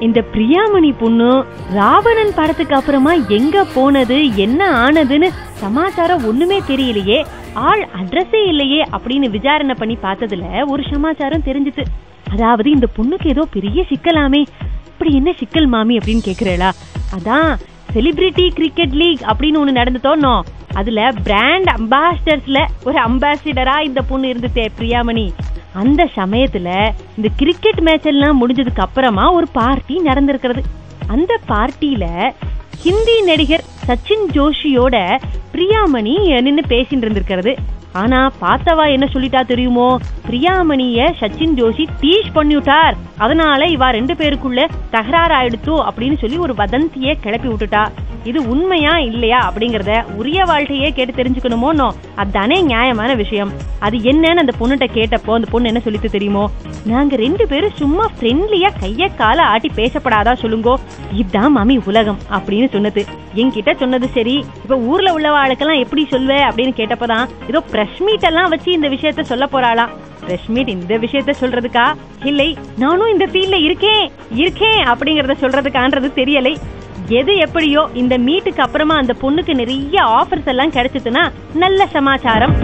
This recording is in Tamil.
இந்த பிரியாமணி பொண்ணு ராவணன் படத்துக்கு அப்புறமா எங்க போனது, என்ன ஆனதுன்னு சமாச்சாரம் ஒண்ணுமே தெரியலையே, ஆள் அட்ரஸே இல்லையே அப்படின்னு விசாரணை பண்ணி பார்த்ததுல ஒரு சமாச்சாரம் தெரிஞ்சுது. அதாவது இந்த பொண்ணுக்கு ஏதோ பெரிய சிக்கலாமே. அப்படி என்ன சிக்கல் மாமி அப்படின்னு கேக்குறா. அதான் செலிபிரிட்டி கிரிக்கெட் லீக் அப்படின்னு ஒண்ணு நடந்துட்டோன்னோ, அதுல பிராண்ட் அம்பாசிடர்ஸ்ல ஒரு அம்பாசிடரா இந்த பொண்ணு இருந்துட்டே பிரியாமணி. அந்த சமயத்துல இந்த கிரிக்கெட் மேட்ச் எல்லாம் முடிஞ்சதுக்கு அப்புறமா ஒரு பார்ட்டி நடந்திருக்கிறது. அந்த பார்ட்டியில ஹிந்தி நடிகர் சச்சின் ஜோஷியோட பிரியாமணி நின்னு பேசிட்டு இருந்திருக்கிறது. ஆனா பார்த்தவா என்ன சொல்லிட்டா தெரியுமோ, பிரியாமணிய சச்சின் ஜோஷி டீஸ் பண்ணிவிட்டார், அதனால இவா 2 பேருக்குள்ள தகராறு ஆயிடுத்து அப்படின்னு சொல்லி ஒரு வதந்தியை கிளப்பி விட்டுட்டா. இது உண்மையா இல்லையா அப்படிங்கறத உரிய வாழ்க்கையே கேட்டு தெரிஞ்சுக்கணுமோனோ, அதுதானே நியாயமான விஷயம். அது என்னன்னு அந்த பொண்ணுகிட்ட கேட்டப்போ அந்த பொண்ணு என்ன சொல்லிட்டு தெரியுமோ, நாங்க 2 பேரும் சும்மா ஃப்ரெண்ட்லியா கைய கால ஆட்டி பேசப்படாதா சொல்லுங்கோ, இதுதான் மாமி உலகம் அப்படின்னு சொன்னது. என்கிட்ட சொன்னது சரி, இப்ப ஊர்ல உள்ளவாளுக்கெல்லாம் எப்படி சொல்வே அப்படின்னு கேட்டப்பதான் ஏதோ பிரஸ் மீட் எல்லாம் வச்சு இந்த விஷயத்த சொல்ல போறாளாம். பிரஸ் மீட் இந்த விஷயத்த சொல்றதுக்கா இல்லை நானும் இந்த ஃபீல்ட்ல இருக்கேன் அப்படிங்கறத சொல்றதுக்கான்றது தெரியலை. எது எப்படியோ இந்த மீட்டுக்கு அப்புறமா அந்த பொண்ணுக்கு நிறைய ஆஃபர்ஸ் எல்லாம் கிடைச்சதுன்னா நல்ல சமாச்சாரம்.